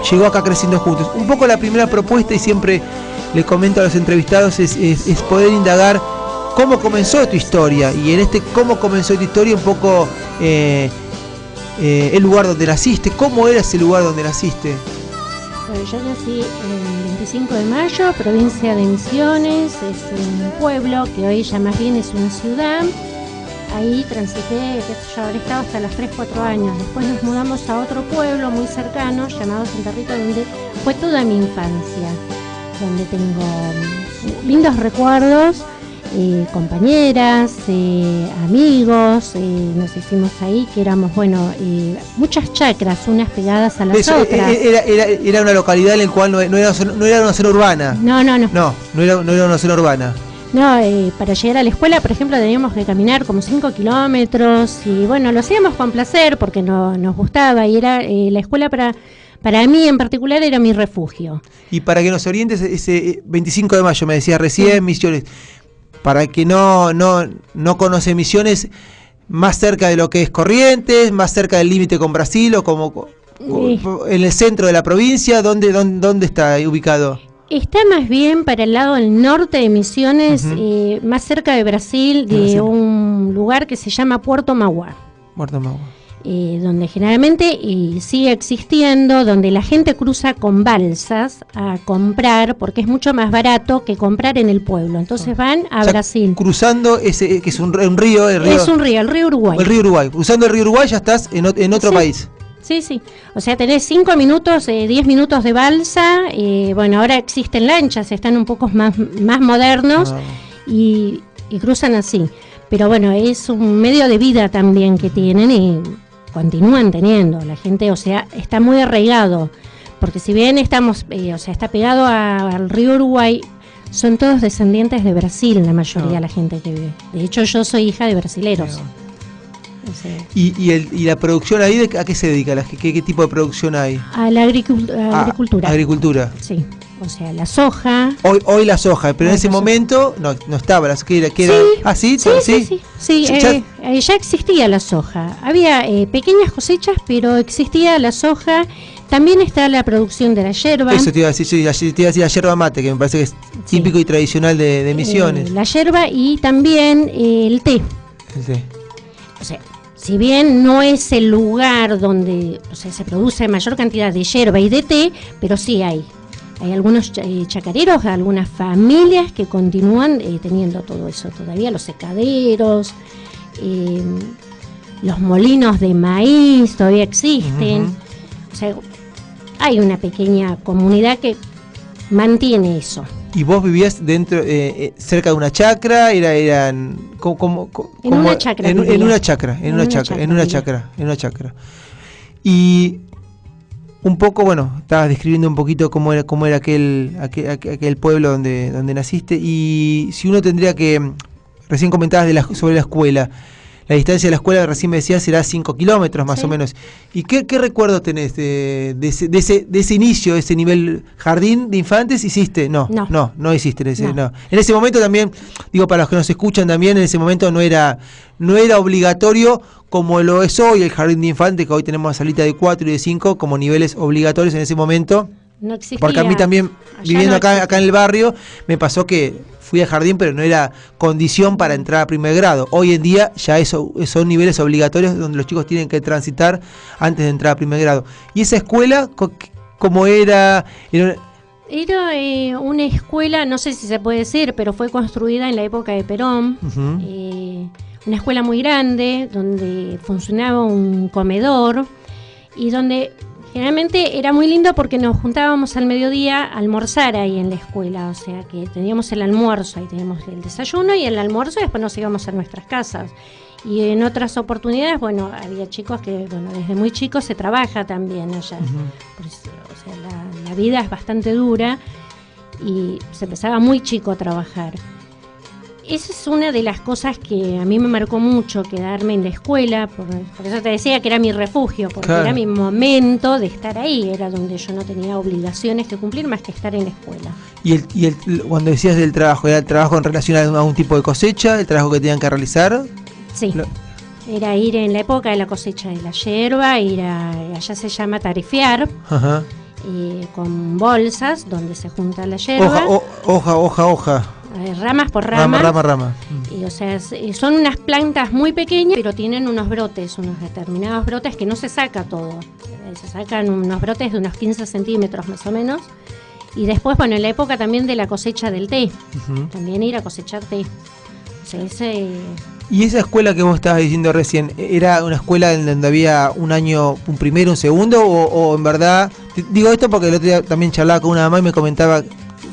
llegó acá Creciendo Juntos. Un poco la primera propuesta, y siempre le comento a los entrevistados, es poder indagar cómo comenzó tu historia, y en cómo comenzó tu historia un poco el lugar donde naciste. ¿Cómo era ese lugar donde naciste? Bueno, yo nací el 25 de mayo, provincia de Misiones, es un pueblo que hoy ya más bien es una ciudad. Ahí transité, yo habré estado hasta los 3-4 años. Después nos mudamos a otro pueblo muy cercano, llamado Santa Rita, donde fue toda mi infancia, donde tengo lindos recuerdos, compañeras, amigos, nos hicimos ahí, que éramos, muchas chacras, unas pegadas a las otras. Era una localidad en la cual no era una zona urbana. No. No era una zona urbana. No, para llegar a la escuela, por ejemplo, teníamos que caminar como 5 kilómetros y lo hacíamos con placer porque nos gustaba, y era la escuela para mí en particular era mi refugio. Y para que nos orientes, ese 25 de mayo, me decías recién, Misiones, para el que no conoce Misiones, más cerca de lo que es Corrientes, más cerca del límite con Brasil, o como en el centro de la provincia, ¿dónde está ubicado? Está más bien para el lado del norte de Misiones, más cerca de Brasil, de un lugar que se llama Puerto Mauá. Puerto Mauá. Donde generalmente sigue existiendo, donde la gente cruza con balsas a comprar, porque es mucho más barato que comprar en el pueblo. Entonces van a Brasil. Cruzando ese, que es un río, Es un río, el río Uruguay. El río Uruguay. Cruzando el río Uruguay ya estás en otro país. Sí. O sea, tenés 5 minutos, 10 minutos de balsa. Ahora existen lanchas, están un poco más modernos y cruzan así. Pero es un medio de vida también que tienen y continúan teniendo. La gente, está muy arraigado. Porque si bien estamos, está pegado al río Uruguay, son todos descendientes de Brasil, la mayoría de la gente que vive. De hecho, yo soy hija de brasileros. ¿Y la producción ahí, a qué se dedica? ¿Qué tipo de producción hay? A la agricultura. Agricultura. Sí, la soja. Hoy la soja, pero en ese momento no estaba la soja. Sí, ya existía la soja. Había pequeñas cosechas, pero existía la soja. También está la producción de la yerba. Eso te iba a decir, la yerba mate, que me parece que es típico y tradicional de Misiones. La yerba y también el té. El té. Si bien no es el lugar donde se produce mayor cantidad de yerba y de té, pero sí hay algunos chacareros, algunas familias que continúan teniendo todo eso todavía, los secaderos, los molinos de maíz todavía existen. Hay una pequeña comunidad que mantiene eso. ¿Y vos vivías dentro, cerca de una chacra? En una chacra. En una chacra. Y un poco, estabas describiendo un poquito cómo era aquel pueblo donde naciste. Y si uno tendría que, recién comentabas sobre la escuela. La distancia de la escuela, recién me decías, será 5 kilómetros más o menos. ¿Y qué recuerdo tenés de ese inicio, de ese nivel jardín de infantes? ¿Hiciste? No hiciste. No. En ese momento también, digo, para los que nos escuchan también, en ese momento no era obligatorio como lo es hoy el jardín de infantes, que hoy tenemos salita de 4 y de 5 como niveles obligatorios. En ese momento no existía. Porque a mí también, viviendo acá en el barrio, me pasó que fui al jardín, pero no era condición para entrar a primer grado. Hoy en día ya son niveles obligatorios donde los chicos tienen que transitar antes de entrar a primer grado. ¿Y esa escuela cómo era? Era una escuela, no sé si se puede decir, pero fue construida en la época de Perón. Una escuela muy grande, donde funcionaba un comedor y donde generalmente era muy lindo porque nos juntábamos al mediodía a almorzar ahí en la escuela, o sea que teníamos el almuerzo, ahí teníamos el desayuno y el almuerzo, y después nos íbamos a nuestras casas. Y en otras oportunidades, había chicos que, desde muy chicos se trabaja también allá. La vida es bastante dura y se empezaba muy chico a trabajar. Esa es una de las cosas que a mí me marcó mucho, quedarme en la escuela, por eso te decía que era mi refugio, porque era mi momento de estar ahí, era donde yo no tenía obligaciones que cumplir más que estar en la escuela. ¿Y cuando decías del trabajo, era el trabajo en relación a un tipo de cosecha, el trabajo que tenían que realizar? Sí, era ir en la época de la cosecha de la yerba, allá se llama tarifear. con bolsas donde se junta la yerba. Hoja. Ramas por rama. Rama. Y, o sea, son unas plantas muy pequeñas, pero tienen unos brotes, unos determinados brotes que no se saca todo. Se sacan unos brotes de unos 15 centímetros más o menos. Y después, bueno, en la época también de la cosecha del té, también ir a cosechar té. O sea, ¿Y esa escuela que vos estabas diciendo recién, era una escuela en donde había un año, un primero, un segundo, o en verdad, digo esto porque el otro día también charlaba con una mamá y me comentaba,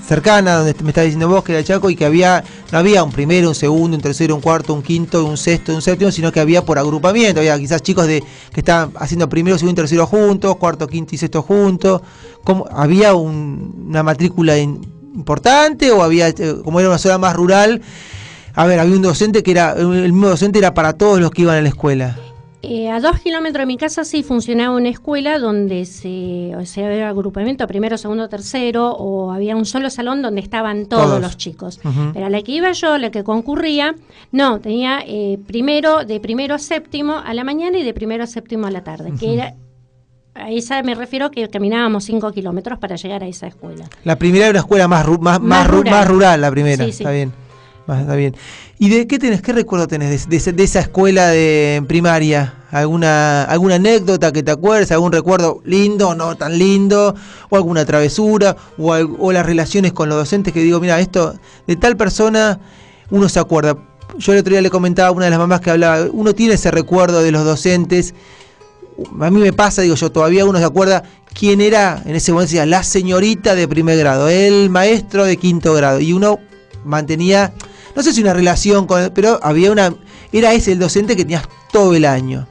cercana, donde me estabas diciendo vos, que era Chaco, y que no había un primero, un segundo, un tercero, un cuarto, un quinto, un sexto, un séptimo, sino que había por agrupamiento, había quizás chicos que estaban haciendo primero, segundo y tercero juntos, cuarto, quinto y sexto juntos. ¿Había una matrícula importante o había, como era una zona más rural, había un docente que el mismo docente era para todos los que iban a la escuela? A 2 kilómetros de mi casa sí funcionaba una escuela donde había agrupamiento primero, segundo, tercero, o había un solo salón donde estaban todos los chicos. Pero a la que iba yo, la que concurría, no, tenía de primero a séptimo a la mañana y de primero a séptimo a la tarde, que era... A esa me refiero que caminábamos 5 kilómetros para llegar a esa escuela. La primera era una escuela más rural, la primera, sí. Está bien. Está bien. ¿Y qué recuerdo tenés de esa escuela de primaria? ¿Alguna anécdota que te acuerdes? ¿Algún recuerdo lindo o no tan lindo? ¿O alguna travesura? ¿O las relaciones con los docentes que digo, mira, esto de tal persona uno se acuerda? Yo el otro día le comentaba a una de las mamás que hablaba, uno tiene ese recuerdo de los docentes. A mí me pasa, digo yo, todavía uno se acuerda quién era, en ese momento decía, la señorita de primer grado, el maestro de quinto grado, y uno mantenía, no sé si una relación con él, pero era ese el docente que tenías todo el año.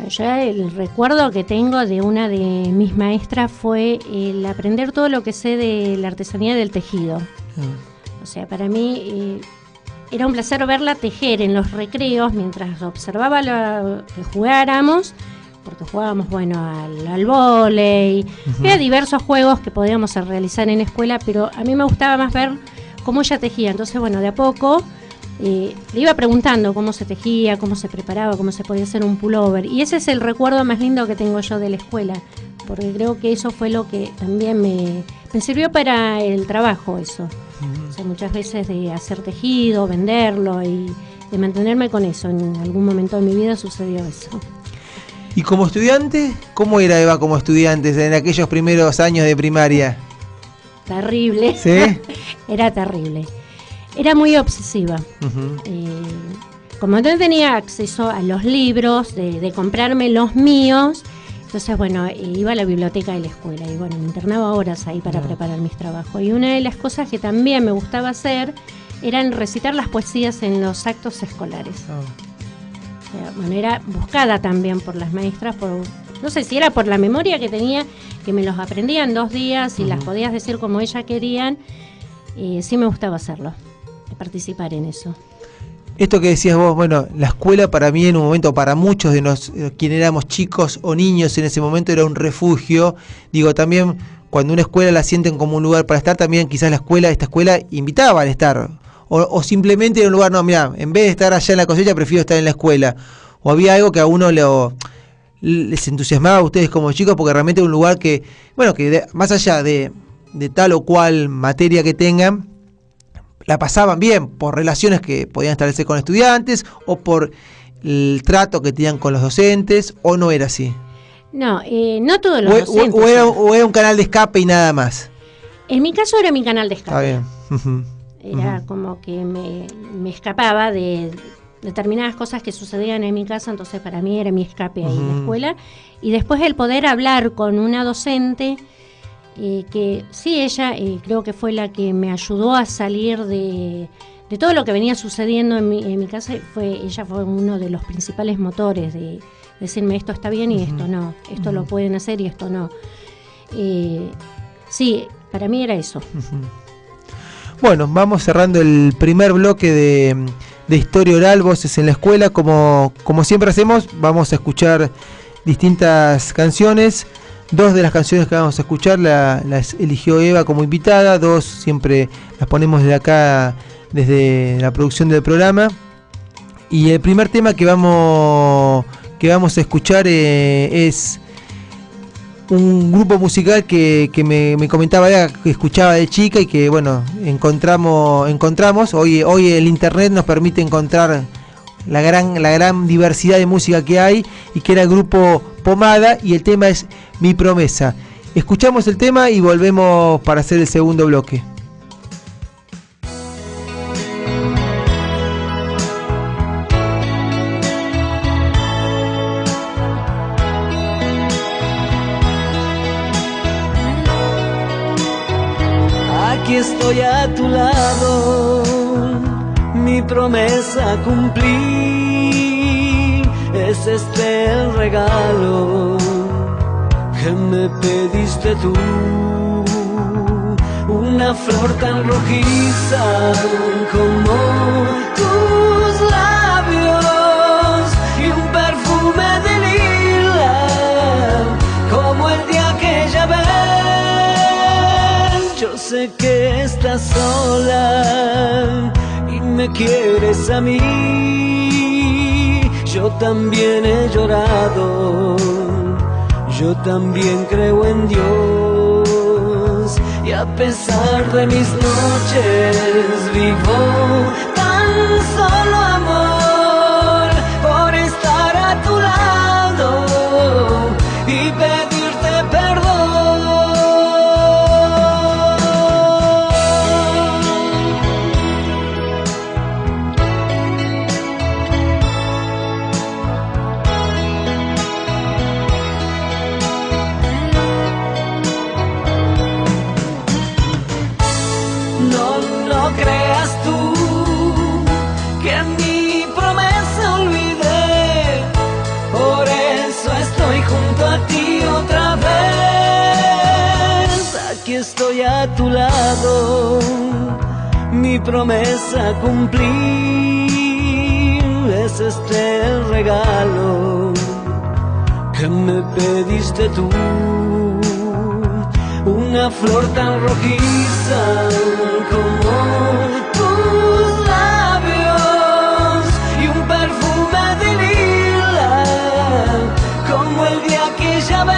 Yo el recuerdo que tengo de una de mis maestras fue el aprender todo lo que sé de la artesanía del tejido. O sea, para mí era un placer verla tejer en los recreos mientras observaba que jugáramos, porque jugábamos, al vóley, había diversos juegos que podíamos realizar en la escuela, pero a mí me gustaba más ver cómo ella tejía. Entonces, de a poco le iba preguntando cómo se tejía, cómo se preparaba, cómo se podía hacer un pullover. Y ese es el recuerdo más lindo que tengo yo de la escuela, porque creo que eso fue lo que también me sirvió para el trabajo, eso. O sea, muchas veces de hacer tejido, venderlo y de mantenerme con eso. En algún momento de mi vida sucedió eso. ¿Y como estudiante? ¿Cómo era Eva como estudiante en aquellos primeros años de primaria? Terrible. ¿Sí? Era terrible. Era muy obsesiva. Como no tenía acceso a los libros, de comprarme los míos, entonces, iba a la biblioteca de la escuela y, me internaba horas ahí para preparar mis trabajos. Y una de las cosas que también me gustaba hacer eran recitar las poesías en los actos escolares. Era buscada también por las maestras, no sé si era por la memoria que tenía, que me los aprendía en 2 días y las podías decir como ellas querían. Sí me gustaba hacerlo, participar en eso. Esto que decías vos, la escuela para mí en un momento, para muchos de quienes éramos chicos o niños en ese momento, era un refugio. Digo, también cuando una escuela la sienten como un lugar para estar, también quizás esta escuela invitaba al estar. O simplemente era un lugar, en vez de estar allá en la cosecha, prefiero estar en la escuela. O había algo que a uno les entusiasmaba a ustedes como chicos, porque realmente era un lugar que, más allá de tal o cual materia que tengan, la pasaban bien por relaciones que podían establecer con estudiantes o por el trato que tenían con los docentes, o no era así. No todos los docentes. O era un canal de escape y nada más. En mi caso era mi canal de escape. Está bien. Era como que me escapaba de determinadas cosas que sucedían en mi casa, entonces para mí era mi escape ahí en la escuela. Y después el poder hablar con una docente, que sí, ella creo que fue la que me ayudó a salir de todo lo que venía sucediendo en mi casa. Ella fue uno de los principales motores de decirme esto está bien y esto no, esto lo pueden hacer y esto no. Sí, para mí era eso. Bueno, vamos cerrando el primer bloque de Historia Oral, Voces en la Escuela. Como siempre hacemos, vamos a escuchar distintas canciones. 2 de las canciones que vamos a escuchar las eligió Eva como invitada, 2 siempre las ponemos desde acá, desde la producción del programa. Y el primer tema que vamos a escuchar es un grupo musical que me comentaba ella, que escuchaba de chica y que bueno, encontramos. Hoy el internet nos permite encontrar la gran diversidad de música que hay, y que era el grupo Pomada, y el tema es Mi Promesa. Escuchamos el tema y volvemos para hacer el segundo bloque. Aquí estoy a tu lado, mi promesa cumplí, es este el regalo que me pediste tú, una flor tan rojiza como tus labios y un perfume de lila como el día que ya ves. Yo sé que estás sola y me quieres a mí. Yo también he llorado, yo también creo en Dios. Y a pesar de mis noches vivo tan solo amor por estar a tu lado y pedirte perdón. No creas tú que mi promesa olvidé, por eso estoy junto a ti otra vez. Aquí estoy a tu lado, mi promesa cumplí, es este el regalo que me pediste tú, una flor tan rojiza como tus labios y un perfume de lila como el día que ya ves,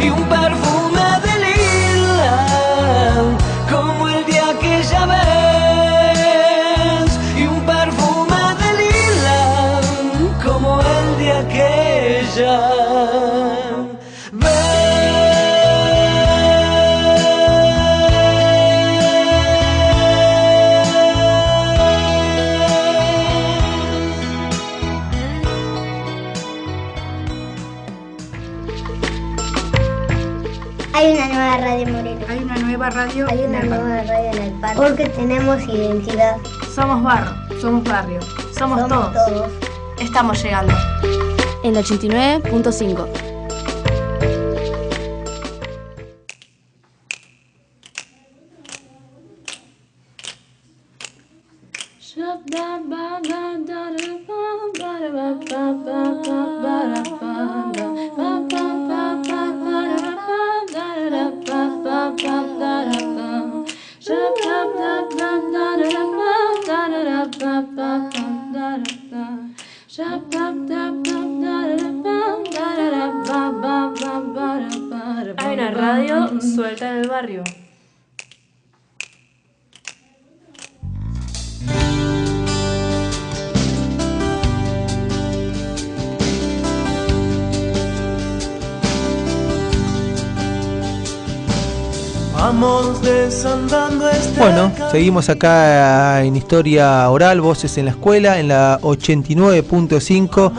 y un perfume de lila como el día que ya ves, y un perfume de lila como el día que ya ves. Hay una nueva radio Moreno. Hay una nueva radio. Hay una nueva radio en el parque. Porque tenemos identidad. Somos barro, somos barrio, somos todos. Estamos llegando. En el 89.5. Hay una radio suelta en el barrio. Vamos desandando este. Bueno, seguimos acá en Historia Oral, Voces en la Escuela, en la 89.5,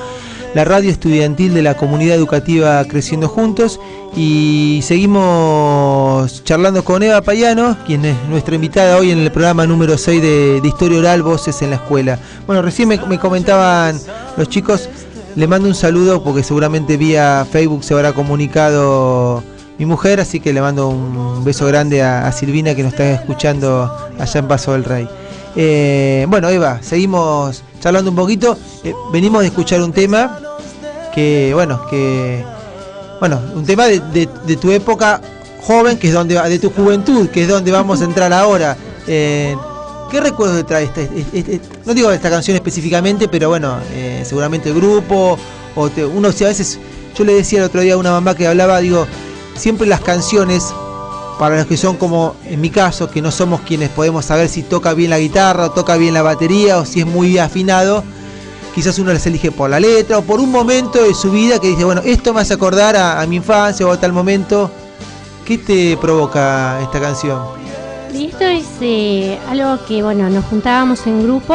la radio estudiantil de la comunidad educativa Creciendo Juntos, y seguimos charlando con Eva Payano, quien es nuestra invitada hoy en el programa número 6 de Historia Oral, Voces en la Escuela. Bueno, recién me comentaban los chicos, le mando un saludo porque seguramente vía Facebook se habrá comunicado mi mujer, así que le mando un beso grande a Silvina, que nos está escuchando allá en Paso del Rey. Bueno, Eva, seguimos charlando un poquito. Venimos de escuchar un tema un tema de tu época joven, que es donde de tu juventud, que es donde vamos a entrar ahora. ¿Qué recuerdos te trae no digo esta canción específicamente, pero bueno, seguramente el grupo, uno a veces yo le decía el otro día a una mamá que hablaba, digo, siempre las canciones, para los que son como en mi caso, que no somos quienes podemos saber si toca bien la guitarra o toca bien la batería o si es muy afinado, quizás uno las elige por la letra o por un momento de su vida que dice, bueno, esto me hace acordar a mi infancia o a tal momento. ¿Qué te provoca esta canción? Y esto es algo que, bueno, nos juntábamos en grupo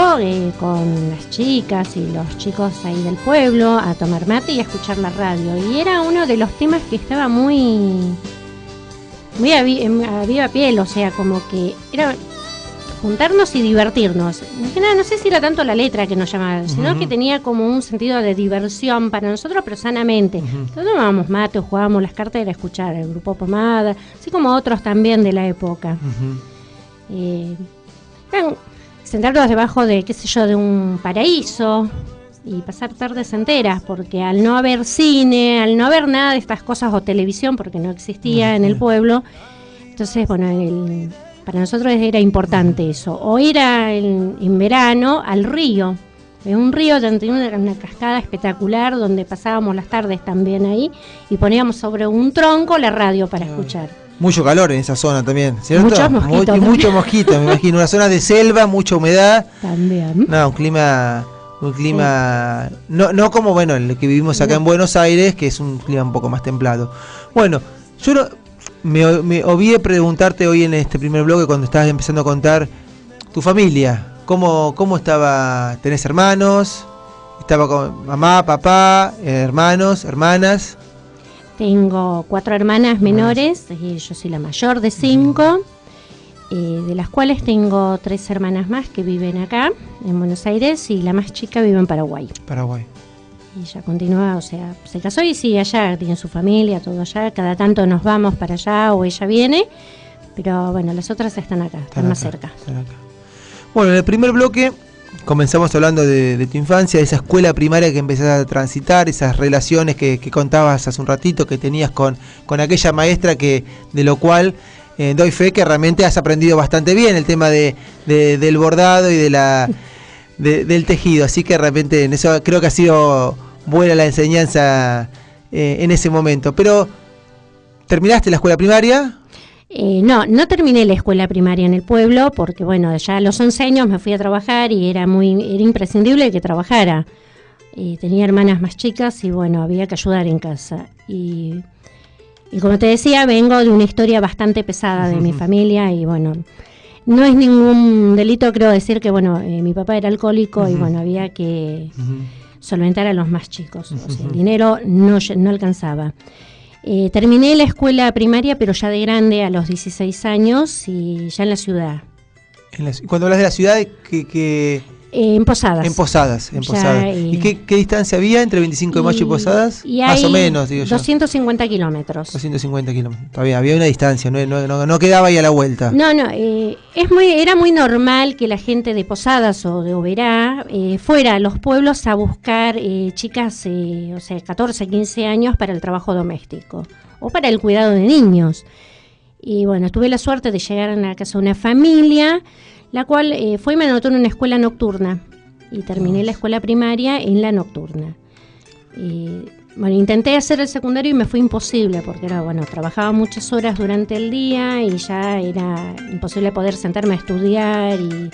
con las chicas y los chicos ahí del pueblo a tomar mate y a escuchar la radio. Y era uno de los temas que estaba muy a viva piel, o sea, como que era juntarnos y divertirnos. No sé si era tanto la letra que nos llamaba, sino que tenía como un sentido de diversión para nosotros, pero sanamente. Nosotros tomábamos mate o jugábamos las cartas, era escuchar el Grupo Pomada, así como otros también de la época. Sentarnos debajo de, qué sé yo, de un paraíso y pasar tardes enteras, porque al no haber cine, al no haber nada de estas cosas o televisión, porque no existía en el pueblo, entonces, bueno, para nosotros era importante eso. O ir en verano al río, en un río donde tenía una cascada espectacular donde pasábamos las tardes también ahí y poníamos sobre un tronco la radio para escuchar. Mucho calor en esa zona también, ¿cierto? Muchos mosquitos. Mucho mosquito, me imagino. Una zona de selva, mucha humedad. También. No, un clima no como, bueno, el que vivimos acá en Buenos Aires, que es un clima un poco más templado. Bueno, yo me olvidé preguntarte hoy en este primer bloque, cuando estabas empezando a contar tu familia. ¿Cómo estaba? ¿Tenés hermanos? ¿Estaba con mamá, papá, hermanos, hermanas? Tengo 4 hermanas menores, yo soy la mayor de 5, de las cuales tengo 3 hermanas más que viven acá, en Buenos Aires, y la más chica vive en Paraguay. Y ella continúa, o sea, se casó y sigue allá, tiene su familia, todo allá, cada tanto nos vamos para allá o ella viene, pero bueno, las otras están acá, están más cerca. Bueno, en el primer bloque comenzamos hablando de tu infancia, de esa escuela primaria que empezaste a transitar, esas relaciones que contabas hace un ratito que tenías con aquella maestra de lo cual doy fe que realmente has aprendido bastante bien el tema del bordado y del tejido, así que de repente en eso creo que ha sido buena la enseñanza en ese momento. Pero, ¿terminaste la escuela primaria? No terminé la escuela primaria en el pueblo porque, bueno, ya a los 11 años me fui a trabajar y era imprescindible que trabajara. Tenía hermanas más chicas y, bueno, había que ayudar en casa. Y como te decía, vengo de una historia bastante pesada de mi familia y, bueno, no es ningún delito, creo decir que, bueno, mi papá era alcohólico y, bueno, había que solventar a los más chicos. O sea, el dinero no alcanzaba. Terminé la escuela primaria, pero ya de grande, a los 16 años, y ya en la ciudad. Cuando hablas de la ciudad, en Posadas. En Posadas. ¿Y qué distancia había entre 25 de mayo y Posadas? Más o menos, digo yo. 250 kilómetros. 250 kilómetros. Todavía había una distancia, no quedaba ahí a la vuelta. No, era muy normal que la gente de Posadas o de Oberá fuera a los pueblos a buscar chicas, 14, 15 años para el trabajo doméstico o para el cuidado de niños. Y bueno, tuve la suerte de llegar a la casa de una familia, la cual fue y me anotó en una escuela nocturna y terminé la escuela primaria en la nocturna. Bueno, intenté hacer el secundario y me fue imposible porque trabajaba muchas horas durante el día y ya era imposible poder sentarme a estudiar y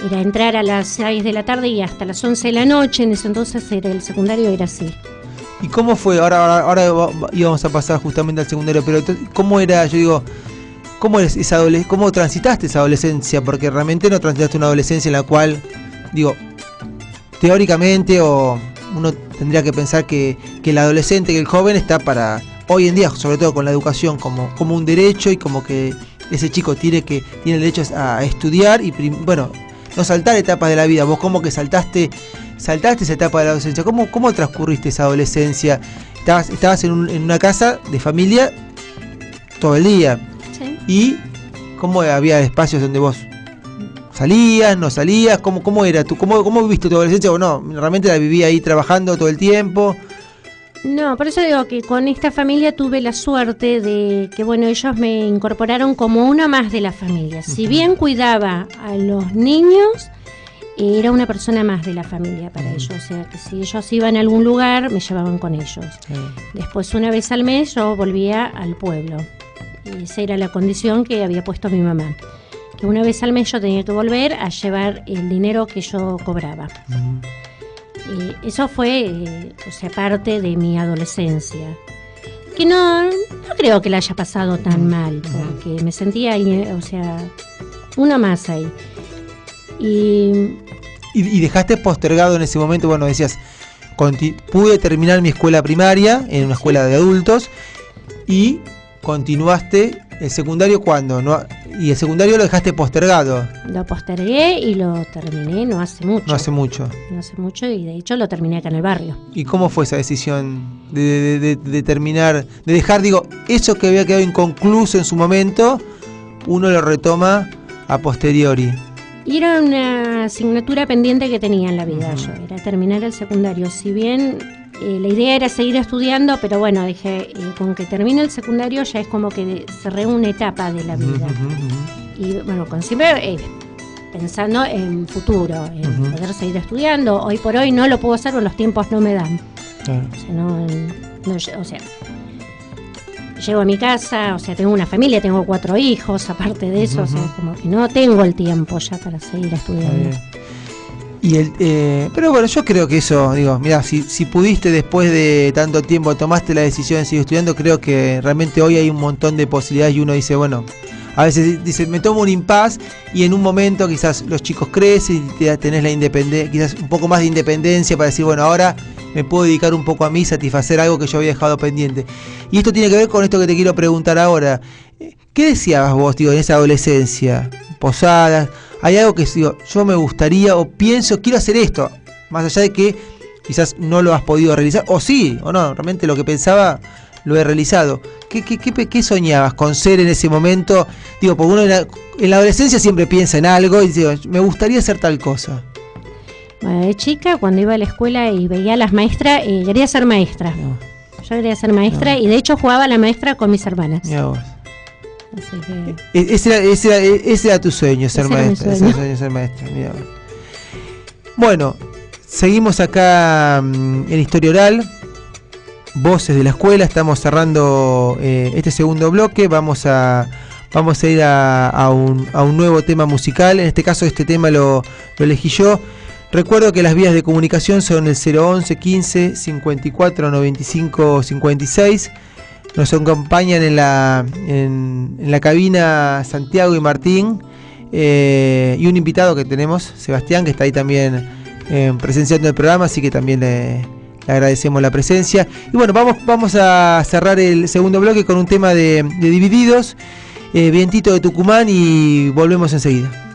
era entrar a las 6 de la tarde y hasta las 11 de la noche. En ese entonces el secundario era así. ¿Y cómo fue? Ahora íbamos a pasar justamente al secundario, pero ¿cómo era? Yo digo, ¿cómo transitaste esa adolescencia? Porque realmente no transitaste una adolescencia en la cual, digo, teóricamente uno tendría que pensar que el adolescente, que el joven está para, hoy en día, sobre todo con la educación, como un derecho y como que ese chico tiene el derecho a estudiar y, bueno, no saltar etapas de la vida. Vos como que saltaste esa etapa de la adolescencia. ¿Cómo transcurriste esa adolescencia? Estabas en una casa de familia todo el día. Sí. ¿Y cómo había espacios donde vos salías, no salías? ¿Cómo era tú? ¿Cómo viviste tu adolescencia? ¿O no? ¿Realmente la viví ahí trabajando todo el tiempo? No, por eso digo que con esta familia tuve la suerte de que, bueno, ellos me incorporaron como una más de la familia. Si bien cuidaba a los niños, era una persona más de la familia para ellos, o sea que si ellos iban a algún lugar me llevaban con ellos. Después, una vez al mes yo volvía al pueblo, y esa era la condición que había puesto mi mamá, que una vez al mes yo tenía que volver a llevar el dinero que yo cobraba. Eso fue, o sea, parte de mi adolescencia, que no creo que la haya pasado tan mal, porque me sentía, o sea, una más ahí. Y dejaste postergado en ese momento, bueno, decías, pude terminar mi escuela primaria en una escuela de adultos y continuaste el secundario. ¿Cuándo? ¿No? Y el secundario lo dejaste postergado. Lo postergué y lo terminé no hace mucho. No hace mucho, y de hecho lo terminé acá en el barrio. ¿Y cómo fue esa decisión de terminar, de dejar, eso que había quedado inconcluso en su momento, uno lo retoma a posteriori? Y era una asignatura pendiente que tenía en la vida yo, era terminar el secundario. Si bien la idea era seguir estudiando, pero bueno, dije, con que termine el secundario ya es como que cerré una etapa de la vida. Y bueno, con siempre pensando en futuro, en poder seguir estudiando. Hoy por hoy no lo puedo hacer porque los tiempos no me dan. O sea, llego a mi casa, o sea, tengo una familia, tengo 4 hijos, aparte de eso, o sea, como que no tengo el tiempo ya para seguir estudiando. Pero bueno, yo creo que eso, mira, si pudiste después de tanto tiempo tomaste la decisión de seguir estudiando, creo que realmente hoy hay un montón de posibilidades y uno dice, bueno, a veces dice, me tomo un impas y en un momento quizás los chicos crecen y tenés la independencia, quizás un poco más de independencia para decir, bueno, ahora me puedo dedicar un poco a mí, satisfacer algo que yo había dejado pendiente. Y esto tiene que ver con esto que te quiero preguntar ahora. ¿Qué deseabas vos, en esa adolescencia? Posadas, hay algo que yo me gustaría o pienso, quiero hacer esto, más allá de que quizás no lo has podido realizar, o sí, o no, realmente lo que pensaba lo he realizado. ¿Qué soñabas con ser en ese momento? Porque uno en la adolescencia siempre piensa en algo y dice, me gustaría hacer tal cosa. Bueno, de chica, cuando iba a la escuela y veía a las maestras, quería ser maestra. Yo quería ser maestra y de hecho jugaba a la maestra con mis hermanas. Mirá vos. Así que... Ese era tu sueño, ser maestra. Ese era tu sueño, ser maestra. Mirá vos. Bueno, seguimos acá en Historia Oral, Voces de la Escuela. Estamos cerrando este segundo bloque. Vamos a ir a un nuevo tema musical. En este caso, este tema lo elegí yo. Recuerdo que las vías de comunicación son el 011 15 54 95 56. Nos acompañan en la cabina Santiago y Martín, y un invitado que tenemos, Sebastián, que está ahí también presenciando el programa, así que también le agradecemos la presencia. Y bueno, vamos a cerrar el segundo bloque con un tema de Divididos, Vientito de Tucumán, y volvemos enseguida.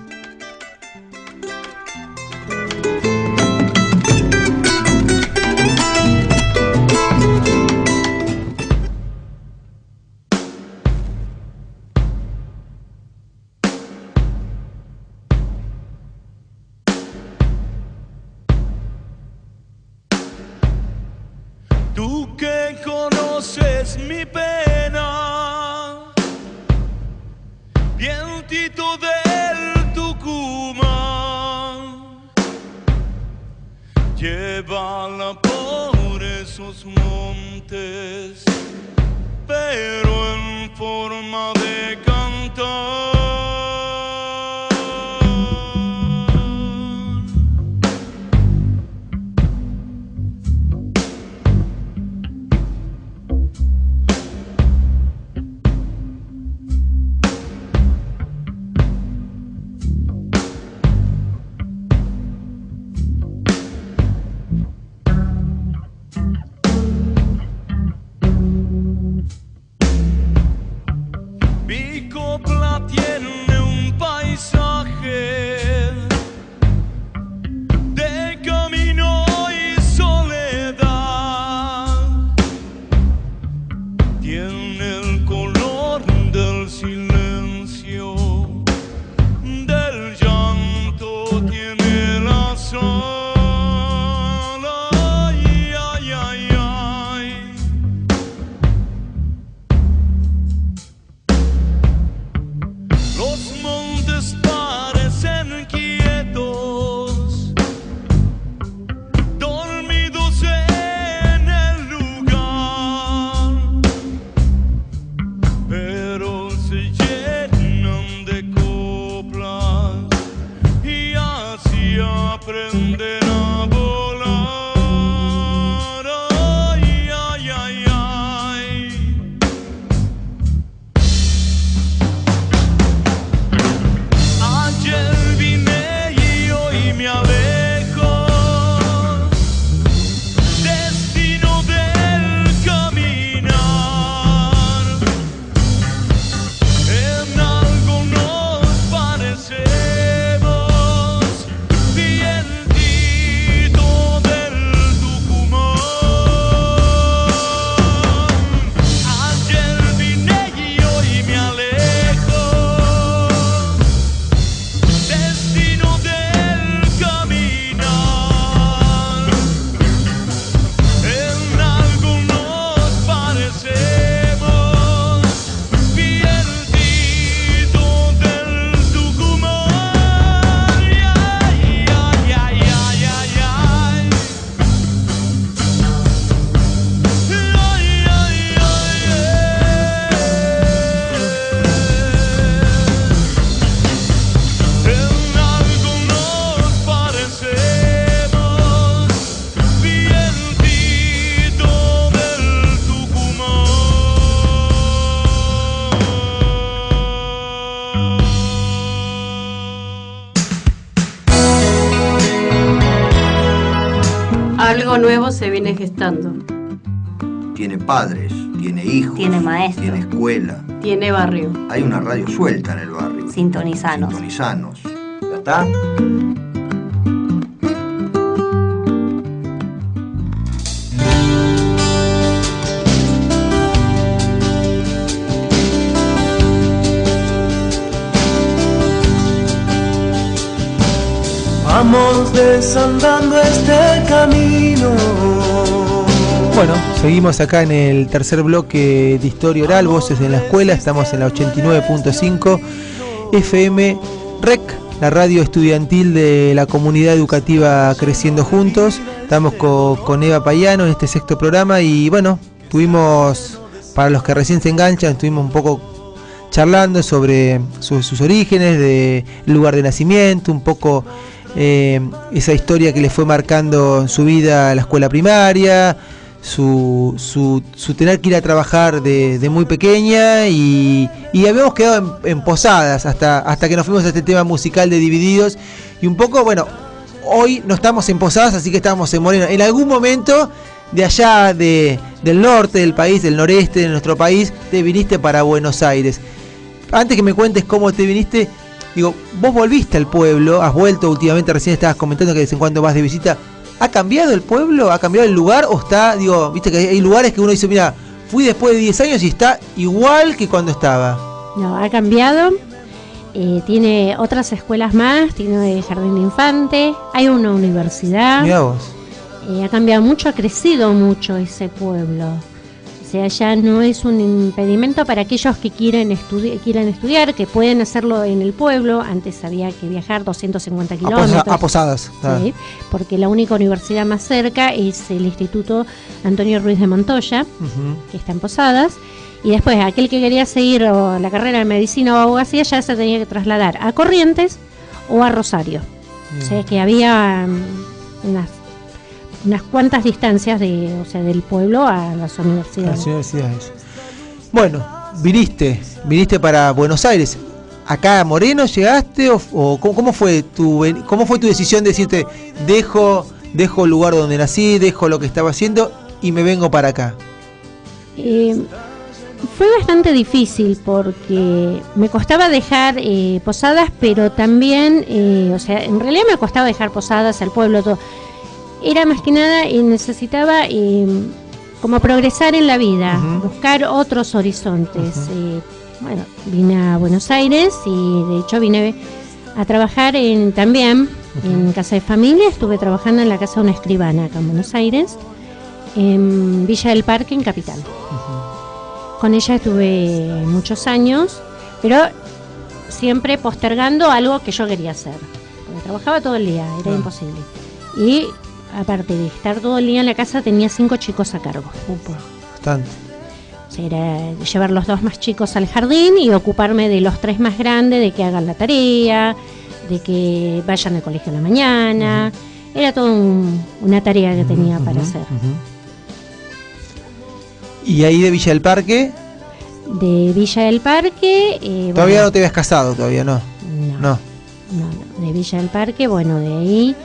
Tú que conoces mi pena, vientito del Tucumán, llévala por esos montes, pero en forma de cantar. Mi copla tiene un paisaje de camino y soledad, tiene el color del silencio, del llanto tiene la sal. Ay, ay, ay, ay. Los algo nuevo se viene gestando. Tiene padres, tiene hijos, tiene maestros, tiene escuela, tiene barrio. Hay una radio suelta en el barrio. Sintonizanos. ¿Ya está? Vamos desandando este camino. Bueno, seguimos acá en el tercer bloque de Historia Oral, Voces en la Escuela. Estamos en la 89.5 FM REC, la radio estudiantil de la comunidad educativa Creciendo Juntos. Estamos con Eva Payano en este sexto programa y bueno, tuvimos, para los que recién se enganchan, estuvimos un poco charlando sobre sus orígenes, del lugar de nacimiento, un poco esa historia que le fue marcando en su vida la escuela primaria, su tener que ir a trabajar de muy pequeña y habíamos quedado en Posadas hasta que nos fuimos a este tema musical de Divididos y un poco, bueno, hoy no estamos en Posadas, así que estamos en Moreno. En algún momento de allá del norte del país, del noreste de nuestro país, te viniste para Buenos Aires. Antes que me cuentes cómo te viniste, digo, vos volviste al pueblo, has vuelto últimamente, recién estabas comentando que de vez en cuando vas de visita. ¿Ha cambiado el pueblo? ¿Ha cambiado el lugar? ¿O está, digo, viste que hay lugares que uno dice, mira, fui después de 10 años y está igual que cuando estaba? No, ha cambiado. Tiene otras escuelas más, tiene jardín de infante, hay una universidad. Mirá vos. Ha cambiado mucho, ha crecido mucho ese pueblo. O sea, ya no es un impedimento para aquellos que quieran estudiar, que pueden hacerlo en el pueblo. Antes había que viajar 250 kilómetros. A Posadas. Sí, porque la única universidad más cerca es el Instituto Antonio Ruiz de Montoya, que está en Posadas. Y después, aquel que quería seguir la carrera de medicina o abogacía ya se tenía que trasladar a Corrientes o a Rosario. O sea, que había unas cuantas distancias del pueblo a las universidades. Bueno, viniste para Buenos Aires. ¿Acá a Moreno llegaste o cómo fue tu decisión de decirte dejo el lugar donde nací, dejo lo que estaba haciendo y me vengo para acá? Fue bastante difícil porque me costaba dejar Posadas, pero también, en realidad me costaba dejar Posadas, el pueblo, todo. Era más que nada, necesitaba como progresar en la vida, buscar otros horizontes. Bueno, vine a Buenos Aires y de hecho vine a trabajar también en Casa de Familia. Estuve trabajando en la casa de una escribana acá en Buenos Aires, en Villa del Parque, en Capital. Con ella estuve muchos años, pero siempre postergando algo que yo quería hacer. Porque trabajaba todo el día, era imposible. Y aparte de estar todo el día en la casa, tenía 5 chicos a cargo. Bastante. O sea, era llevar los 2 más chicos al jardín y ocuparme de los 3 más grandes, de que hagan la tarea, de que vayan al colegio a la mañana. Era toda una tarea que tenía para hacer. ¿Y ahí de Villa del Parque? De Villa del Parque... ¿Todavía no te habías casado? ¿Todavía no? No. De Villa del Parque, bueno, de ahí...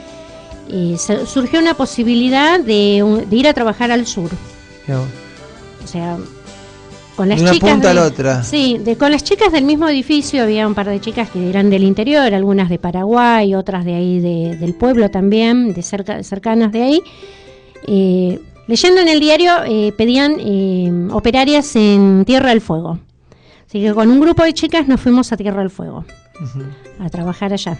surgió una posibilidad de ir a trabajar al sur. O sea, con las chicas... De una punta a la otra. Sí, con las chicas del mismo edificio, había un par de chicas que eran del interior, algunas de Paraguay, otras de ahí del pueblo también, cercanas de ahí. Leyendo en el diario, pedían operarias en Tierra del Fuego. Así que con un grupo de chicas nos fuimos a Tierra del Fuego a trabajar allá.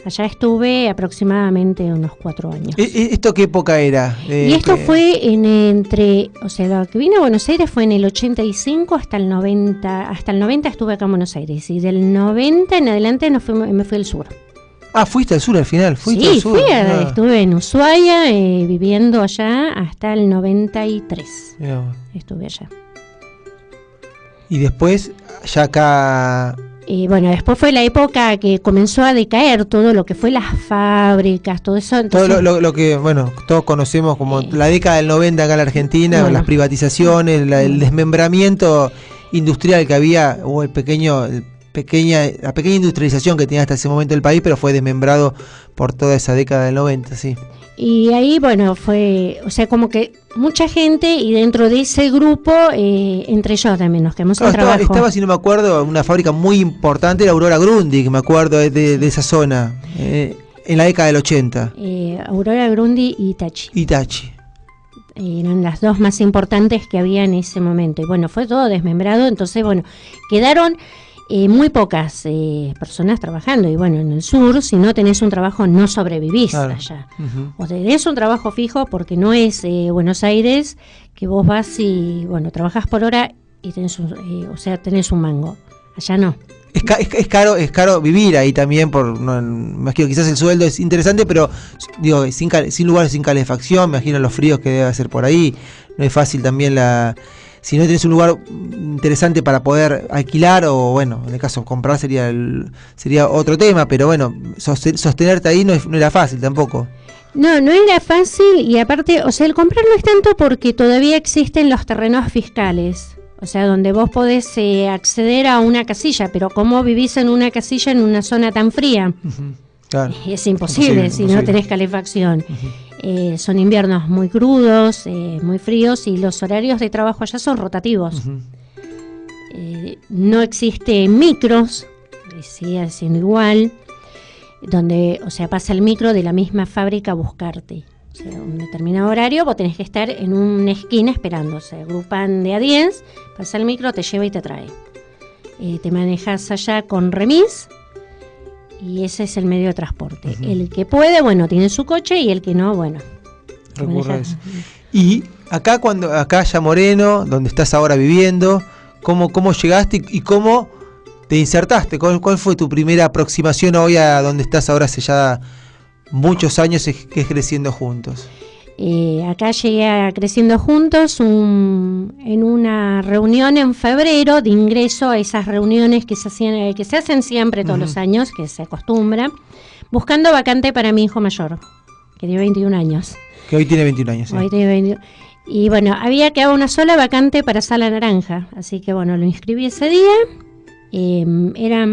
Allá estuve aproximadamente unos 4 años. ¿Esto qué época era? Y esto fue lo que vine a Buenos Aires fue en el 85 hasta el 90. Hasta el 90 estuve acá en Buenos Aires. Y del 90 en adelante me fui al sur. Ah, fuiste al sur al final. Sí, estuve en Ushuaia, viviendo allá hasta el 93. Estuve allá. Y después, ya acá... bueno, después fue la época que comenzó a decaer todo lo que fue las fábricas, todo eso. Entonces, todo lo que, bueno, todos conocemos como la década del 90 acá en la Argentina, las privatizaciones, el desmembramiento industrial que había, o el pequeño pequeña industrialización que tenía hasta ese momento el país, pero fue desmembrado por toda esa década del 90, sí. Y ahí, bueno, fue, o sea, como que mucha gente, y dentro de ese grupo, entre ellos también nos quedamos sin trabajo. Estaba, si no me acuerdo, una fábrica muy importante, la Aurora Grundy, que me acuerdo de esa zona, en la década del 80. Aurora Grundy y Hitachi. Eran las dos más importantes que había en ese momento. Y bueno, fue todo desmembrado, entonces, bueno, quedaron muy pocas personas trabajando. Y bueno, en el sur, si no tenés un trabajo, no sobrevivís allá. O tenés un trabajo fijo, porque no es Buenos Aires, que vos vas y, bueno, trabajás por hora y tenés un mango. Allá no. Es caro vivir ahí también, me imagino quizás el sueldo es interesante, pero digo, sin lugares, sin calefacción, me imagino los fríos que debe hacer por ahí. No es fácil también si no tenés un lugar interesante para poder alquilar, o bueno, en el caso comprar sería otro tema, pero bueno, sostenerte ahí no era fácil tampoco. No era fácil, y aparte, o sea, el comprar no es tanto porque todavía existen los terrenos fiscales, o sea, donde vos podés acceder a una casilla, pero ¿cómo vivís en una casilla en una zona tan fría? Claro. Es imposible si no tenés calefacción. Son inviernos muy crudos, muy fríos, y los horarios de trabajo allá son rotativos. No existen micros, sigue siendo igual, donde, o sea, pasa el micro de la misma fábrica a buscarte. O sea, un determinado horario vos tenés que estar en una esquina esperando. Se agrupan de a 10, pasa el micro, te lleva y te trae. Te manejas allá con remis, y ese es el medio de transporte. El que puede, bueno, tiene su coche, y el que no, bueno, recurre a eso. Y acá allá Moreno, donde estás ahora viviendo, ¿cómo llegaste y cómo te insertaste? ¿Cuál fue tu primera aproximación hoy a donde estás ahora hace ya muchos años, que es Creciendo Juntos? Acá llegué a Creciendo Juntos en una reunión en febrero, de ingreso a esas reuniones que se hacen siempre todos los años, que se acostumbra, buscando vacante para mi hijo mayor, que tiene 21 años. Que hoy tiene 21 años. Sí. Hoy tiene 21. Y bueno, había quedado una sola vacante para Sala Naranja, así que bueno, lo inscribí ese día. Era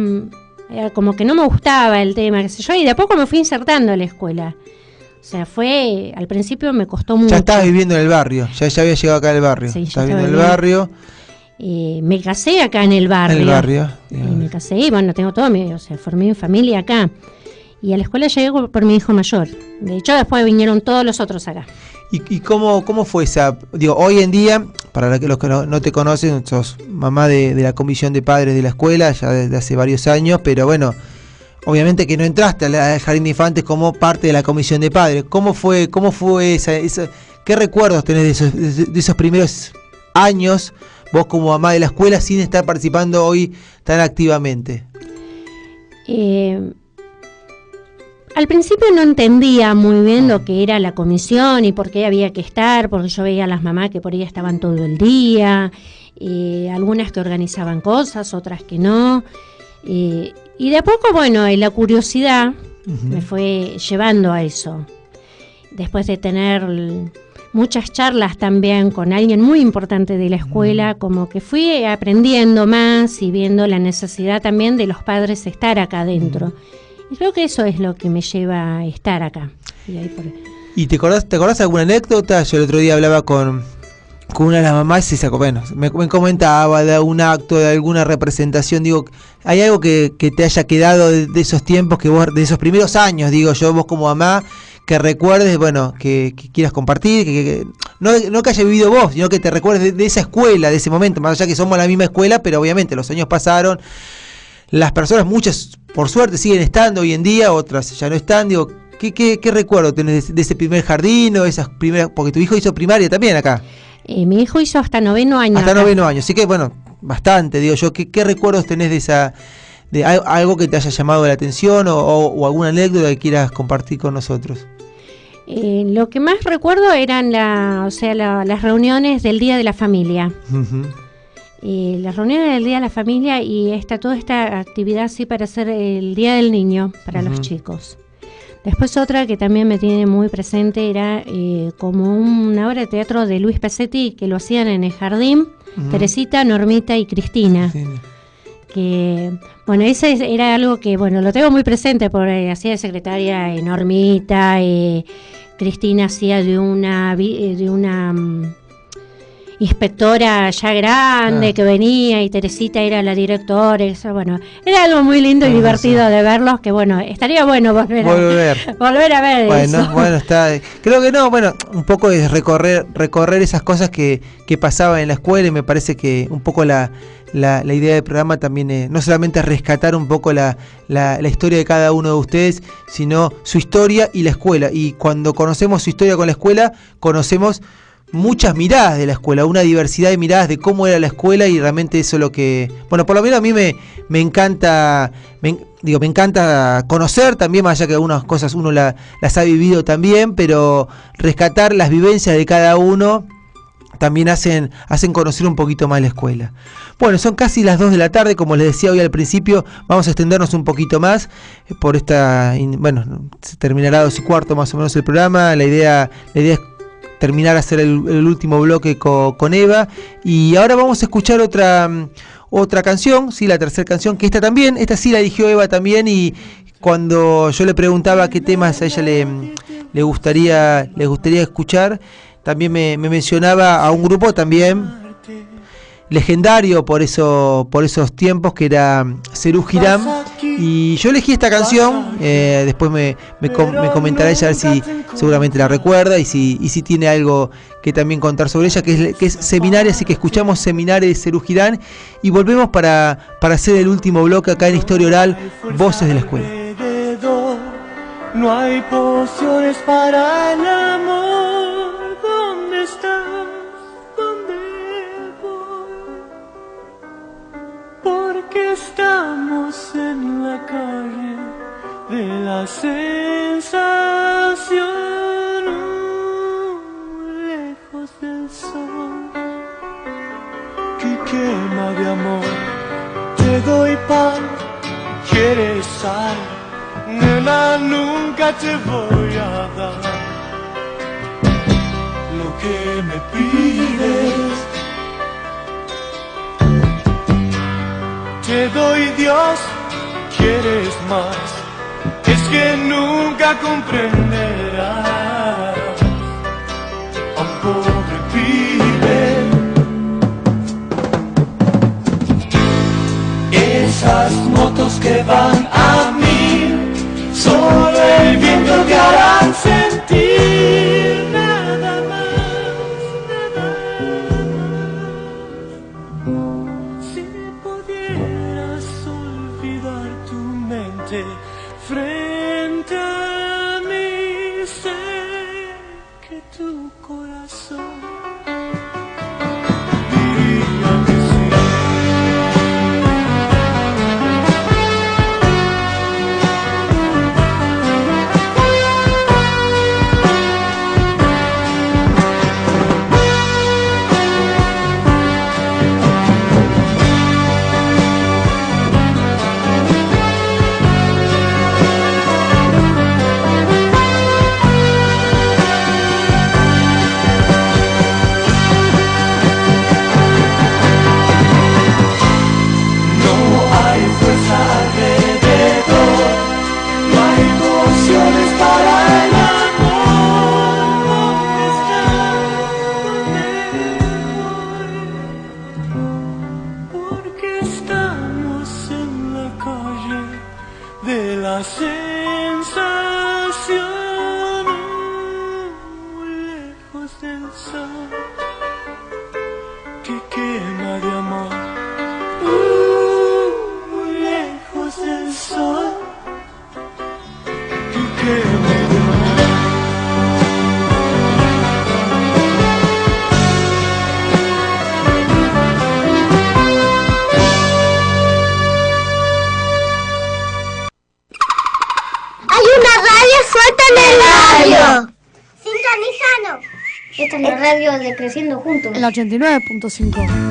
como que no me gustaba el tema, qué sé yo, y de a poco me fui insertando a la escuela. O sea, al principio me costó mucho. Ya estabas viviendo en el barrio, ya había llegado acá al barrio. Sí, estabas viviendo en el barrio. Me casé acá en el barrio. En el barrio. Me casé y bueno, tengo todo, formé mi familia acá. Y a la escuela llegué por mi hijo mayor. De hecho, después vinieron todos los otros acá. ¿Y cómo fue esa? Digo, hoy en día, para los que no te conocen, sos mamá de la comisión de padres de la escuela, ya desde hace varios años, pero bueno, obviamente que no entraste al jardín de infantes como parte de la comisión de padres. ¿Cómo fue esa? ¿Qué recuerdos tenés de esos primeros años, vos como mamá de la escuela, sin estar participando hoy tan activamente? Al principio no entendía muy bien lo que era la comisión y por qué había que estar, porque yo veía a las mamás que por ahí estaban todo el día, algunas que organizaban cosas, otras que no. Y de a poco, bueno, la curiosidad me fue llevando a eso. Después de tener muchas charlas también con alguien muy importante de la escuela, como que fui aprendiendo más y viendo la necesidad también de los padres estar acá adentro. Y creo que eso es lo que me lleva a estar acá. ¿Y te acordás de alguna anécdota? Yo el otro día hablaba con una de las mamás y me comentaba de un acto, de alguna representación. Digo, ¿hay algo que te haya quedado de esos tiempos, de esos primeros años, digo yo, vos como mamá, que recuerdes, bueno, que quieras compartir, no que haya vivido vos, sino que te recuerdes de esa escuela, de ese momento, más allá que somos la misma escuela, pero obviamente los años pasaron, las personas, muchas por suerte siguen estando hoy en día, otras ya no están, digo, ¿qué recuerdo tenés de ese primer jardín o esas primeras, porque tu hijo hizo primaria también acá? Mi hijo hizo hasta 9º año. Hasta 9º año, así que bueno, bastante, digo yo, ¿qué recuerdos tenés de algo que te haya llamado la atención o alguna anécdota que quieras compartir con nosotros? Lo que más recuerdo eran las reuniones del Día de la Familia. Las reuniones del Día de la Familia y toda esta actividad así para hacer el Día del Niño para los chicos. Después otra que también me tiene muy presente era como una obra de teatro de Luis Pesetti que lo hacían en el jardín, Teresita, Normita y Cristina. que bueno, ese era algo que bueno, lo tengo muy presente porque hacía de secretaria Normita, Cristina hacía de una inspectora ya grande que venía, y Teresita era la directora. Eso, bueno, era algo muy lindo y divertido de verlos, que bueno, estaría bueno volver a ver eso. Bueno, está, creo que no, bueno, un poco es recorrer esas cosas que pasaban en la escuela, y me parece que un poco la idea del programa también es no solamente rescatar un poco la historia de cada uno de ustedes, sino su historia y la escuela. Y cuando conocemos su historia con la escuela, conocemos muchas miradas de la escuela, una diversidad de miradas de cómo era la escuela, y realmente eso es lo que, bueno, por lo menos a mí me encanta, me encanta conocer también, más allá que algunas cosas uno las ha vivido también, pero rescatar las vivencias de cada uno también hacen conocer un poquito más la escuela. Bueno, son casi las 2 de la tarde, como les decía hoy al principio, vamos a extendernos un poquito más por esta, bueno, se terminará 2:15 más o menos el programa. La idea es terminar a hacer el último bloque con Eva, y ahora vamos a escuchar otra canción, sí, la tercera canción, que esta sí la eligió Eva también, y cuando yo le preguntaba qué temas a ella le gustaría escuchar, también me mencionaba a un grupo también legendario por esos tiempos, que era Serú Girán, y yo elegí esta canción. Después me comentará ella, a ver si seguramente la recuerda, y si tiene algo que también contar sobre ella, que es Seminaria. Así que escuchamos Seminaria de Serú Girán y volvemos para hacer el último bloque acá en Historia Oral, Voces de la Escuela. No hay pociones para el amor. ¿Dónde estás? Porque estamos en la calle de la sensación, lejos del sol que quema de amor. Te doy pan, quieres sal, nena, nunca te voy a dar lo que me pides. Te doy Dios, quieres más, es que nunca comprenderás a un pobre pibe. Esas motos que van a mí, solo el viento te harán sentir, nada más. Frente a mí, sé que tu corazón diría que sí. Esta es la radio de Creciendo Juntos. En la 89.5.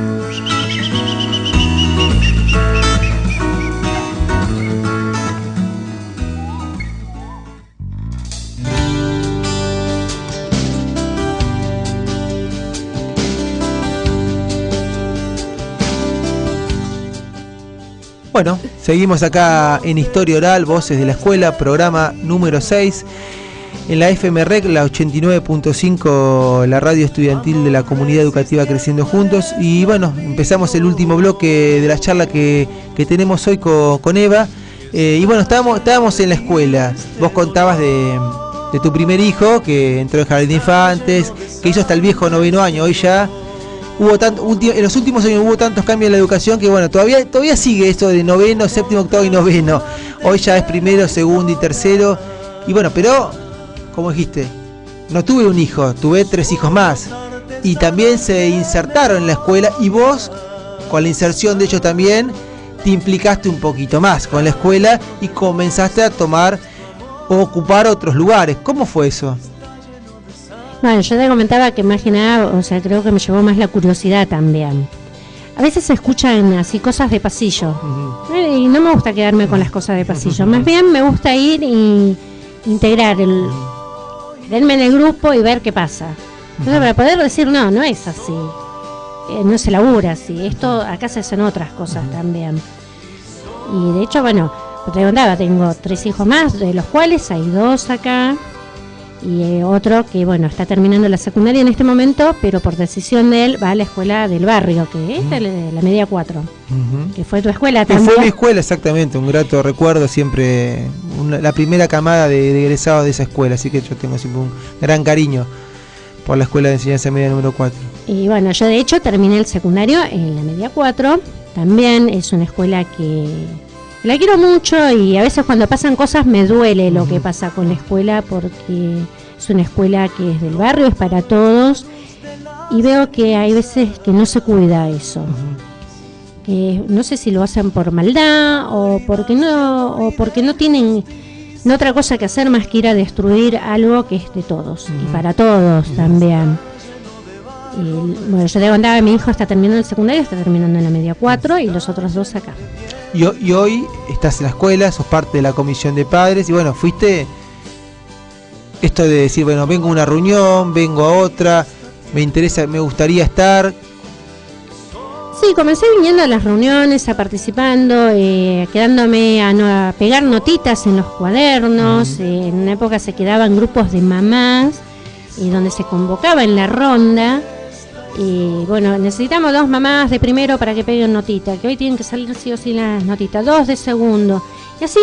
Bueno, seguimos acá en Historia Oral, Voces de la Escuela, programa número 6. En la FM REC, la 89.5, la radio estudiantil de la comunidad educativa Creciendo Juntos. Y bueno, empezamos el último bloque de la charla que tenemos hoy con Eva. Y bueno, estábamos en la escuela. Vos contabas de tu primer hijo, que entró en jardín de infantes, que hizo hasta el viejo 9º año. Hoy ya en los últimos años hubo tantos cambios en la educación que bueno, todavía sigue esto de 9º, 7º, 8º y 9º. Hoy ya es 1º, 2º y 3º. Y bueno, pero, como dijiste, no tuve un hijo, tuve 3 hijos más. Y también se insertaron en la escuela, y vos, con la inserción de ellos también, te implicaste un poquito más con la escuela y comenzaste a tomar o ocupar otros lugares. ¿Cómo fue eso? Bueno, yo te comentaba que más que nada, o sea, creo que me llevó más la curiosidad también. A veces se escuchan así cosas de pasillo, y no me gusta quedarme con las cosas de pasillo. Más bien me gusta ir y integrar, verme en el grupo y ver qué pasa. Entonces, para poder decir, no es así, no se labura así, esto acá se hacen otras cosas también. Y de hecho, bueno, te contaba, tengo 3 hijos más, de los cuales hay 2 acá, y otro que, bueno, está terminando la secundaria en este momento, pero por decisión de él va a la escuela del barrio, que es la media 4, que fue tu escuela también. Fue mi escuela, exactamente, un grato recuerdo, siempre la primera camada de egresados de esa escuela, así que yo tengo siempre un gran cariño por la escuela de enseñanza media número 4. Y bueno, yo de hecho terminé el secundario en la media 4, también es una escuela que la quiero mucho, y a veces cuando pasan cosas me duele lo que pasa con la escuela, porque es una escuela que es del barrio, es para todos, y veo que hay veces que no se cuida eso. Que no sé si lo hacen por maldad o porque no tienen otra cosa que hacer más que ir a destruir algo que es de todos y para todos también. Y, bueno, yo te contaba, mi hijo está terminando el secundario, está terminando en la media 4 y los otros 2 acá. Y hoy estás en la escuela, sos parte de la comisión de padres, y bueno, fuiste esto de decir, bueno, vengo a una reunión, vengo a otra, me interesa, me gustaría estar. Sí, comencé viniendo a las reuniones, a participando, quedándome a pegar notitas en los cuadernos. En una época se quedaban grupos de mamás, donde se convocaba en la ronda. Y bueno, necesitamos 2 mamás de primero para que peguen notita, que hoy tienen que salir sí o sí las notitas, 2 de segundo. Y así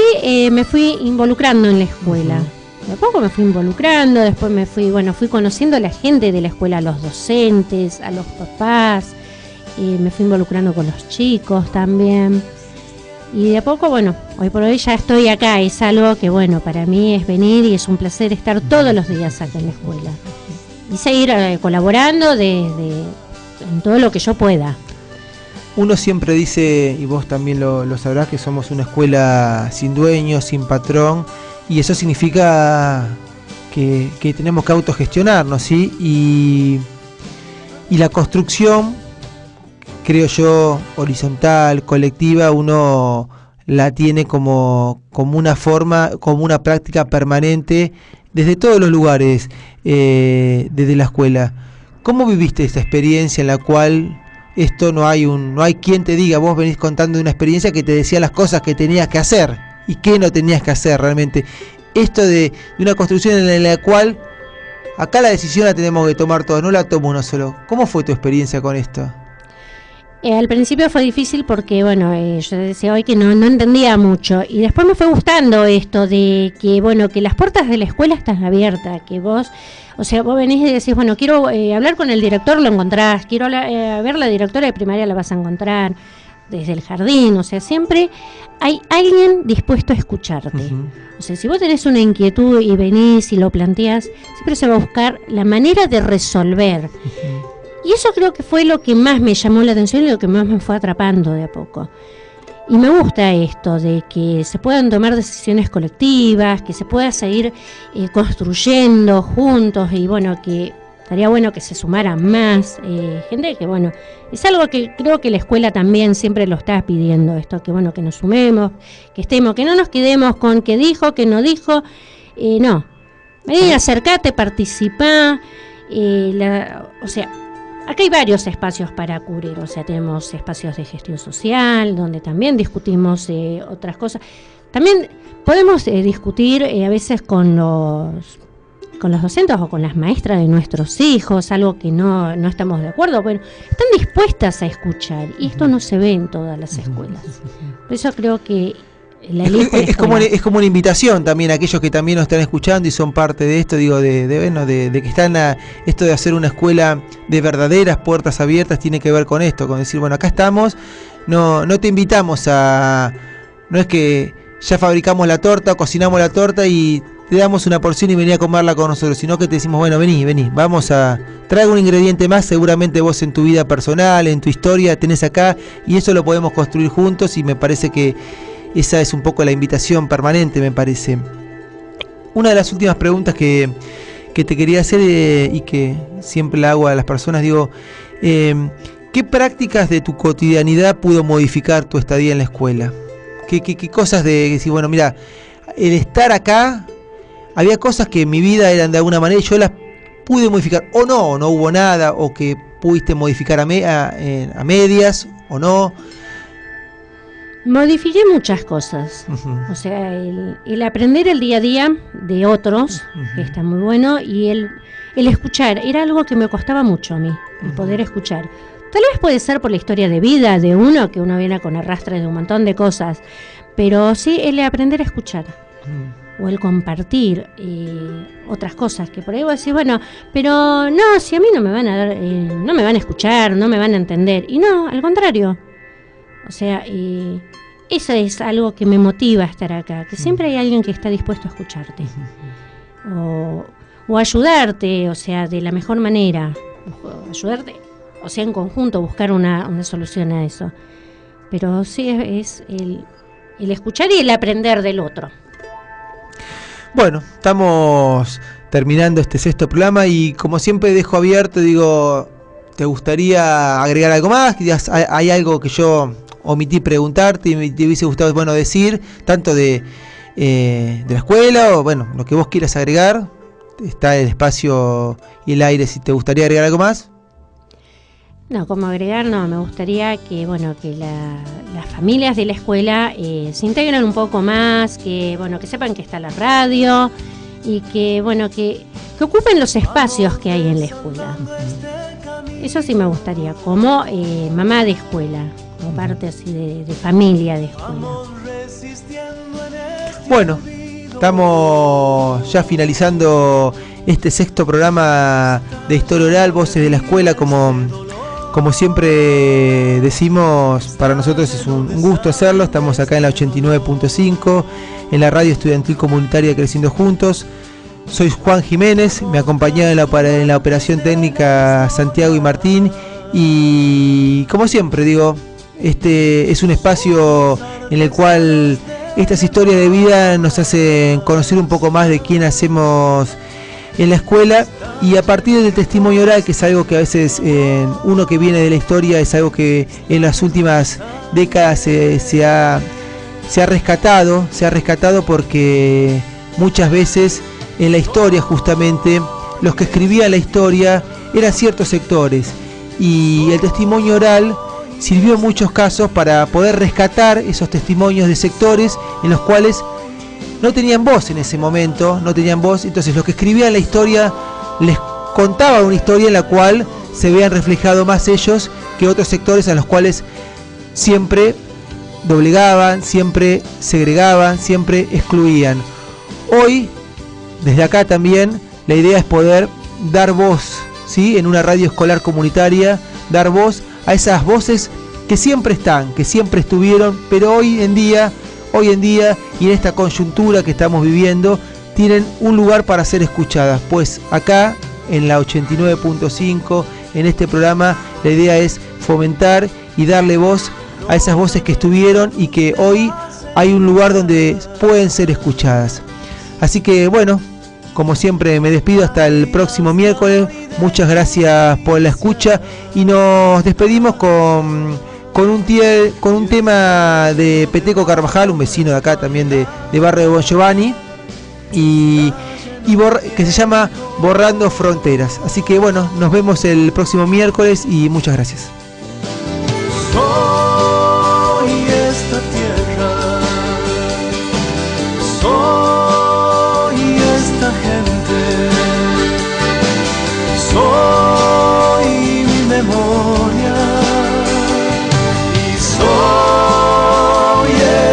me fui involucrando en la escuela. De a poco me fui involucrando, después fui conociendo a la gente de la escuela, a los docentes, a los papás, me fui involucrando con los chicos también. Y de a poco, bueno, hoy por hoy ya estoy acá, es algo que bueno, para mí es venir y es un placer estar todos los días acá en la escuela. Y seguir colaborando en todo lo que yo pueda. Uno siempre dice, y vos también lo sabrás, que somos una escuela sin dueño, sin patrón, y eso significa que tenemos que autogestionarnos, ¿sí? Y la construcción, creo yo, horizontal, colectiva, uno la tiene como una forma, como una práctica permanente desde todos los lugares, desde la escuela. ¿Cómo viviste esta experiencia en la cual esto no hay quien te diga? Vos venís contando de una experiencia que te decía las cosas que tenías que hacer y que no tenías que hacer realmente. Esto de una construcción en la cual acá la decisión la tenemos que tomar todos, no la toma uno solo. ¿Cómo fue tu experiencia con esto? Al principio fue difícil porque, bueno, yo decía hoy que no entendía mucho, y después me fue gustando esto de que, bueno, que las puertas de la escuela están abiertas, que vos venís y decís, bueno, quiero hablar con el director, lo encontrás, quiero ver la directora de primaria, la vas a encontrar, desde el jardín, o sea, siempre hay alguien dispuesto a escucharte. O sea, si vos tenés una inquietud y venís y lo planteás, siempre se va a buscar la manera de resolver. Y eso creo que fue lo que más me llamó la atención y lo que más me fue atrapando de a poco. Y me gusta esto de que se puedan tomar decisiones colectivas, que se pueda seguir construyendo juntos, y bueno, que estaría bueno que se sumaran más gente, que bueno, es algo que creo que la escuela también siempre lo está pidiendo, esto, que bueno, que nos sumemos, que estemos, que no nos quedemos con que dijo, que no dijo, no, vení, acercate, participá, o sea, acá hay varios espacios para cubrir, o sea, tenemos espacios de gestión social, donde también discutimos otras cosas. También podemos discutir a veces con los docentes o con las maestras de nuestros hijos, algo que no estamos de acuerdo, pero están dispuestas a escuchar, y esto no se ve en todas las escuelas. Por eso creo que es como una invitación también a aquellos que también nos están escuchando y son parte de esto, digo, de que están esto de hacer una escuela de verdaderas puertas abiertas tiene que ver con esto, con decir, bueno, acá estamos, no te invitamos no es que ya fabricamos la torta, cocinamos la torta y te damos una porción y vení a comerla con nosotros, sino que te decimos, bueno, vení, trae un ingrediente más, seguramente vos en tu vida personal, en tu historia tenés acá, y eso lo podemos construir juntos, y me parece que esa es un poco la invitación permanente, me parece. Una de las últimas preguntas que te quería hacer y que siempre la hago a las personas, digo, ¿qué prácticas de tu cotidianidad pudo modificar tu estadía en la escuela? ¿Qué cosas de decir, bueno, mira, el estar acá, había cosas que en mi vida eran de alguna manera y yo las pude modificar, o no hubo nada, o que pudiste modificar a medias, o no? Modifiqué muchas cosas, o sea, el aprender el día a día de otros, que está muy bueno, y el escuchar, era algo que me costaba mucho a mí, el poder escuchar. Tal vez puede ser por la historia de vida de uno, que uno viene con arrastre de un montón de cosas, pero sí el aprender a escuchar, o el compartir otras cosas, que por ahí vos decís, bueno, pero no, si a mí no me van a dar, no me van a escuchar, no me van a entender, y no, al contrario, o sea, eso es algo que me motiva a estar acá, que siempre hay alguien que está dispuesto a escucharte o ayudarte, o sea, de la mejor manera, ayudarte, o sea, en conjunto buscar una solución a eso. Pero sí es el escuchar y el aprender del otro. Bueno, estamos terminando este 6º programa y como siempre dejo abierto, digo, ¿te gustaría agregar algo más? ¿Hay algo que yo omití preguntarte y te hubiese gustado, bueno, decir, tanto de la escuela o, bueno, lo que vos quieras agregar? Está el espacio y el aire, si te gustaría agregar algo más. No, como agregar, no, me gustaría que, bueno, que las familias de la escuela se integren un poco más, que, bueno, que sepan que está la radio y que, bueno, que ocupen los espacios que hay en la escuela. Eso sí me gustaría, como mamá de escuela, como parte así de familia de escuela. Bueno, estamos ya finalizando este 6º programa de Historia Oral, Voces de la Escuela. Como siempre decimos, para nosotros es un gusto hacerlo. Estamos acá en la 89.5, en la radio estudiantil comunitaria Creciendo Juntos. Soy Juan Jiménez, me acompañaron en la operación técnica Santiago y Martín. Y como siempre digo, este es un espacio en el cual estas historias de vida nos hacen conocer un poco más de quién hacemos en la escuela, y a partir del testimonio oral, que es algo que a veces uno que viene de la historia, es algo que en las últimas décadas se ha rescatado porque muchas veces en la historia justamente los que escribían la historia eran ciertos sectores, y el testimonio oral sirvió en muchos casos para poder rescatar esos testimonios de sectores en los cuales no tenían voz en ese momento, entonces los que escribían la historia les contaban una historia en la cual se vean reflejados más ellos que otros sectores a los cuales siempre doblegaban, siempre segregaban, siempre excluían. Hoy, desde acá también, la idea es poder dar voz, ¿sí?, en una radio escolar comunitaria, dar voz a esas voces que siempre están, que siempre estuvieron, pero hoy en día y en esta coyuntura que estamos viviendo, tienen un lugar para ser escuchadas. Pues acá, en la 89.5, en este programa, la idea es fomentar y darle voz a esas voces que estuvieron y que hoy hay un lugar donde pueden ser escuchadas. Así que, bueno, como siempre me despido hasta el próximo miércoles. Muchas gracias por la escucha y nos despedimos con un tema de Peteco Carvajal, un vecino de acá también de Barrio de Bon Giovanni, y y que se llama Borrando Fronteras. Así que bueno, nos vemos el próximo miércoles y muchas gracias. Soy esta tierra, soy esta gente, soy mi memoria y soy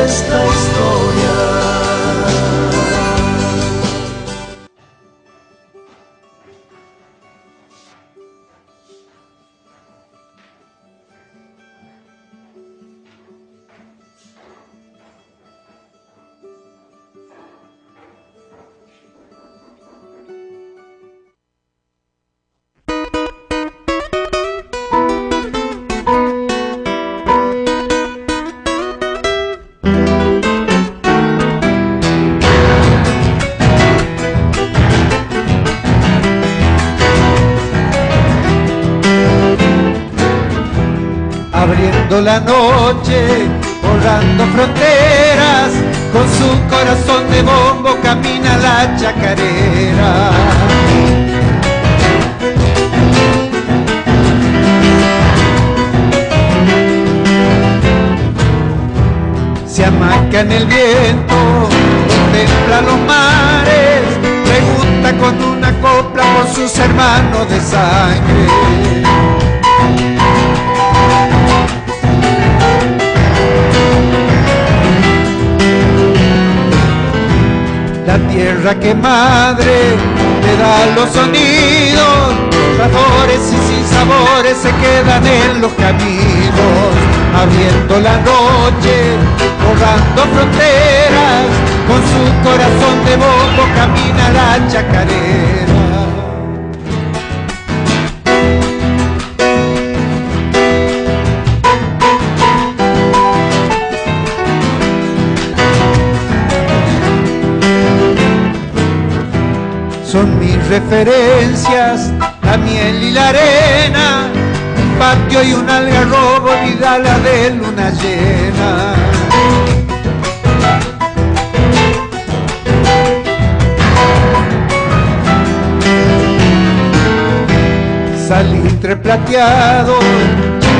esta historia. Abriendo la noche, borrando fronteras, con su corazón de bombo camina la chacarera. Se amaca en el viento, contempla los mares, pregunta con una copla por sus hermanos de sangre. La tierra que madre le da los sonidos, sabores y sin sabores se quedan en los caminos. Abriendo la noche, borrando fronteras, con su corazón de bombo camina la chacarera. Son mis referencias, la miel y la arena, un patio y un algarrobo, vidala de luna llena. Salitre plateado,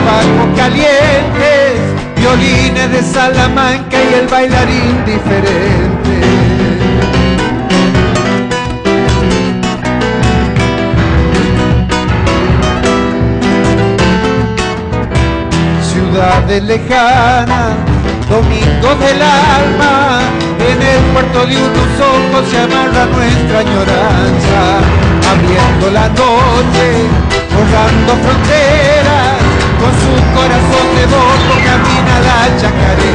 bancos calientes, violines de Salamanca y el bailarín diferente. Ciudades lejanas, domingos del alma, en el puerto de unos ojos se amarra nuestra añoranza. Abriendo la noche, borrando fronteras, con su corazón de bombo camina la chacarera.